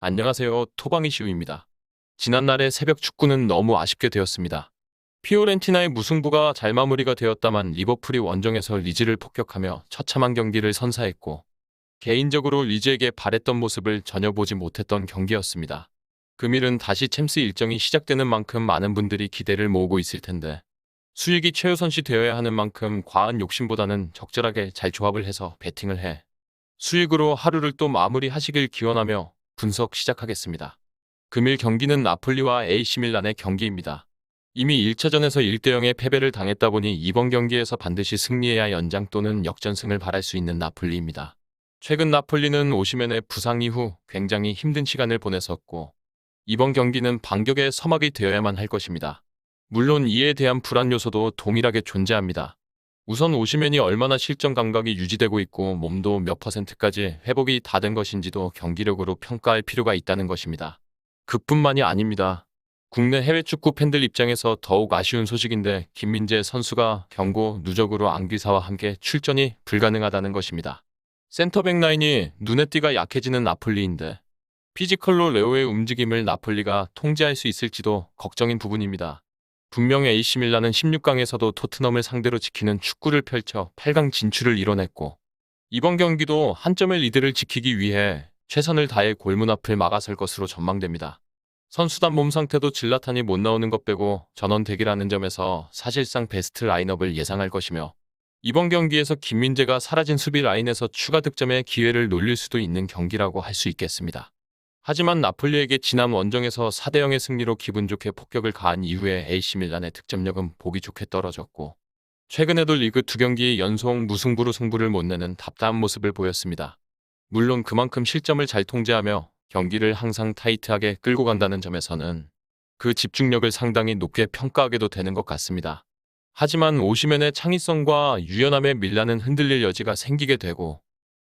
안녕하세요. 토방이시우입니다. 지난날의 새벽 축구는 너무 아쉽게 되었습니다. 피오렌티나의 무승부가 잘 마무리가 되었다만 리버풀이 원정에서 리즈를 폭격하며 처참한 경기를 선사했고 개인적으로 리즈에게 바랬던 모습을 전혀 보지 못했던 경기였습니다. 금일은 다시 챔스 일정이 시작되는 만큼 많은 분들이 기대를 모으고 있을 텐데 수익이 최우선시 되어야 하는 만큼 과한 욕심보다는 적절하게 잘 조합을 해서 베팅을 해 수익으로 하루를 또 마무리하시길 기원하며 분석 시작하겠습니다. 금일 경기는 나폴리와 AC밀란의 경기입니다. 이미 1차전에서 1대0의 패배를 당했다 보니 이번 경기에서 반드시 승리해야 연장 또는 역전승을 바랄 수 있는 나폴리입니다. 최근 나폴리는 오시멘의 부상 이후 굉장히 힘든 시간을 보냈었고 이번 경기는 반격의 서막이 되어야만 할 것입니다. 물론 이에 대한 불안 요소도 동일하게 존재합니다. 우선 오시멘이 얼마나 실전 감각이 유지되고 있고 몸도 몇 %까지 회복이 다 된 것인지도 경기력으로 평가할 필요가 있다는 것입니다. 그뿐만이 아닙니다. 국내 해외 축구 팬들 입장에서 더욱 아쉬운 소식인데 김민재 선수가 경고 누적으로 안기사와 함께 출전이 불가능하다는 것입니다. 센터백 라인이 눈에 띄가 약해지는 나폴리인데 피지컬로 레오의 움직임을 나폴리가 통제할 수 있을지도 걱정인 부분입니다. 분명 AC밀란은 16강에서도 토트넘을 상대로 지키는 축구를 펼쳐 8강 진출을 이뤄냈고 이번 경기도 한 점의 리드를 지키기 위해 최선을 다해 골문 앞을 막아설 것으로 전망됩니다. 선수단 몸 상태도 질라탄이 못 나오는 것 빼고 전원 대기라는 점에서 사실상 베스트 라인업을 예상할 것이며 이번 경기에서 김민재가 사라진 수비 라인에서 추가 득점의 기회를 놀릴 수도 있는 경기라고 할 수 있겠습니다. 하지만 나폴리에게 지난 원정에서 4대0의 승리로 기분 좋게 폭격을 가한 이후에 AC밀란의 득점력은 보기 좋게 떨어졌고 최근에도 리그 2경기 연속 무승부로 승부를 못 내는 답답한 모습을 보였습니다. 물론 그만큼 실점을 잘 통제하며 경기를 항상 타이트하게 끌고 간다는 점에서는 그 집중력을 상당히 높게 평가하게도 되는 것 같습니다. 하지만 오시멘의 창의성과 유연함에 밀란은 흔들릴 여지가 생기게 되고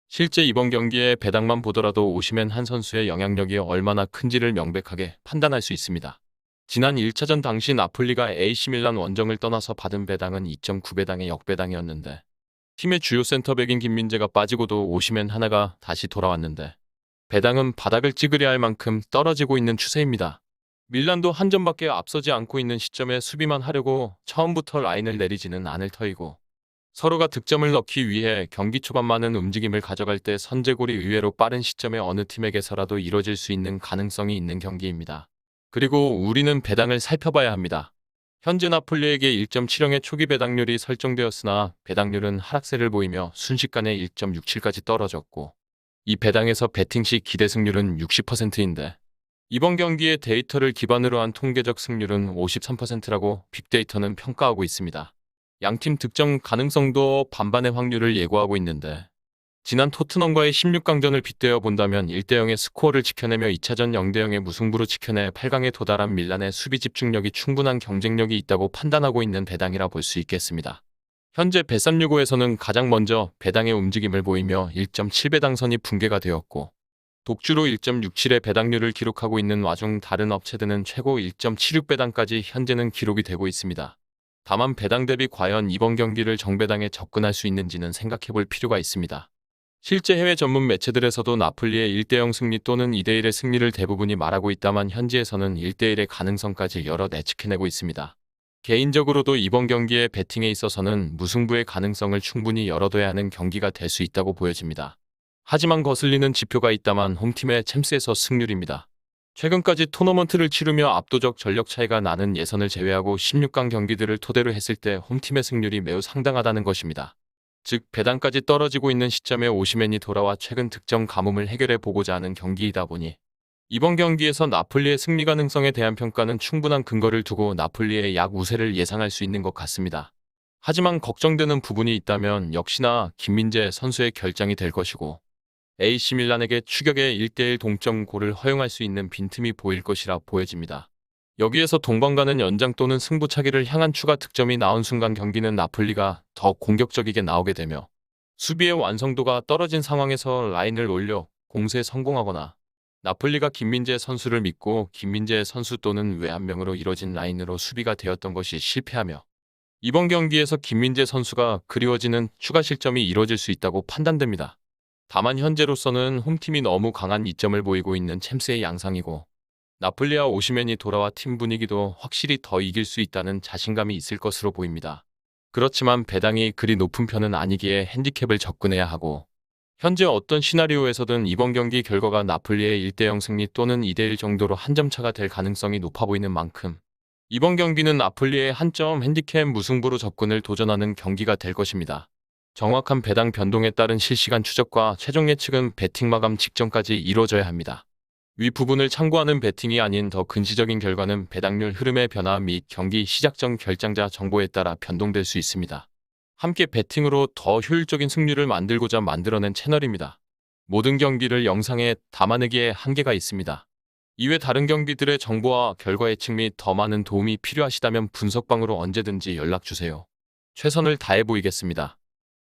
실제 이번 경기의 배당만 보더라도 오시멘 한 선수의 영향력이 얼마나 큰지를 명백하게 판단할 수 있습니다. 지난 1차전 당시 나폴리가 AC밀란 원정을 떠나서 받은 배당은 2.9배당의 역배당이었는데 팀의 주요 센터백인 김민재가 빠지고도 오시멘 하나가 다시 돌아왔는데 배당은 바닥을 찍으려 할 만큼 떨어지고 있는 추세입니다. 밀란도 한 점밖에 앞서지 않고 있는 시점에 수비만 하려고 처음부터 라인을 내리지는 않을 터이고 서로가 득점을 넣기 위해 경기 초반 많은 움직임을 가져갈 때 선제골이 의외로 빠른 시점에 어느 팀에게서라도 이뤄질 수 있는 가능성이 있는 경기입니다. 그리고 우리는 배당을 살펴봐야 합니다. 현재 나폴리에게 1.70의 초기 배당률이 설정되었으나 배당률은 하락세를 보이며 순식간에 1.67까지 떨어졌고 이 배당에서 배팅 시 기대 승률은 60%인데 이번 경기의 데이터를 기반으로 한 통계적 승률은 53%라고 빅데이터는 평가하고 있습니다. 양팀 득점 가능성도 반반의 확률을 예고하고 있는데 지난 토트넘과의 16강전을 빗대어 본다면 1대0의 스코어를 지켜내며 2차전 0대0의 무승부로 지켜내 8강에 도달한 밀란의 수비 집중력이 충분한 경쟁력이 있다고 판단하고 있는 배당이라 볼 수 있겠습니다. 현재 bet365에서는 가장 먼저 배당의 움직임을 보이며 1.7배당선이 붕괴가 되었고 독주로 1.67의 배당률을 기록하고 있는 와중 다른 업체들은 최고 1.76배당까지 현재는 기록이 되고 있습니다. 다만 배당 대비 과연 이번 경기를 정배당에 접근할 수 있는지는 생각해볼 필요가 있습니다. 실제 해외 전문 매체들에서도 나폴리의 1대0 승리 또는 2대1의 승리를 대부분이 말하고 있다만 현지에서는 1대1의 가능성까지 여럿 예측해내고 있습니다. 개인적으로도 이번 경기의 배팅에 있어서는 무승부의 가능성을 충분히 열어둬야 하는 경기가 될 수 있다고 보여집니다. 하지만 거슬리는 지표가 있다만 홈팀의 챔스에서 승률입니다. 최근까지 토너먼트를 치르며 압도적 전력 차이가 나는 예선을 제외하고 16강 경기들을 토대로 했을 때 홈팀의 승률이 매우 상당하다는 것입니다. 즉 배당까지 떨어지고 있는 시점에 오시멘이 돌아와 최근 득점 가뭄을 해결해 보고자 하는 경기이다 보니 이번 경기에서 나폴리의 승리 가능성에 대한 평가는 충분한 근거를 두고 나폴리의 약 우세를 예상할 수 있는 것 같습니다. 하지만 걱정되는 부분이 있다면 역시나 김민재 선수의 결장이 될 것이고 AC밀란에게 추격의 1대1 동점골을 허용할 수 있는 빈틈이 보일 것이라 보여집니다. 여기에서 동반가는 연장 또는 승부차기를 향한 추가 득점이 나온 순간 경기는 나폴리가 더 공격적이게 나오게 되며 수비의 완성도가 떨어진 상황에서 라인을 올려 공세에 성공하거나 나폴리가 김민재 선수를 믿고 김민재 선수 또는 외 한 명으로 이뤄진 라인으로 수비가 되었던 것이 실패하며 이번 경기에서 김민재 선수가 그리워지는 추가 실점이 이뤄질 수 있다고 판단됩니다. 다만 현재로서는 홈팀이 너무 강한 이점을 보이고 있는 챔스의 양상이고 나폴리와 오시멘이 돌아와 팀 분위기도 확실히 더 이길 수 있다는 자신감이 있을 것으로 보입니다. 그렇지만 배당이 그리 높은 편은 아니기에 핸디캡을 접근해야 하고 현재 어떤 시나리오에서든 이번 경기 결과가 나폴리의 1대0 승리 또는 2대1 정도로 한 점 차가 될 가능성이 높아 보이는 만큼 이번 경기는 나폴리의 한 점 핸디캡 무승부로 접근을 도전하는 경기가 될 것입니다. 정확한 배당 변동에 따른 실시간 추적과 최종 예측은 배팅 마감 직전까지 이루어져야 합니다. 위 부분을 참고하는 배팅이 아닌 더 근시적인 결과는 배당률 흐름의 변화 및 경기 시작 전 결장자 정보에 따라 변동될 수 있습니다. 함께 배팅으로 더 효율적인 승률을 만들고자 만들어낸 채널입니다. 모든 경기를 영상에 담아내기에 한계가 있습니다. 이외 다른 경기들의 정보와 결과 예측 및 더 많은 도움이 필요하시다면 분석방으로 언제든지 연락주세요. 최선을 다해 보이겠습니다.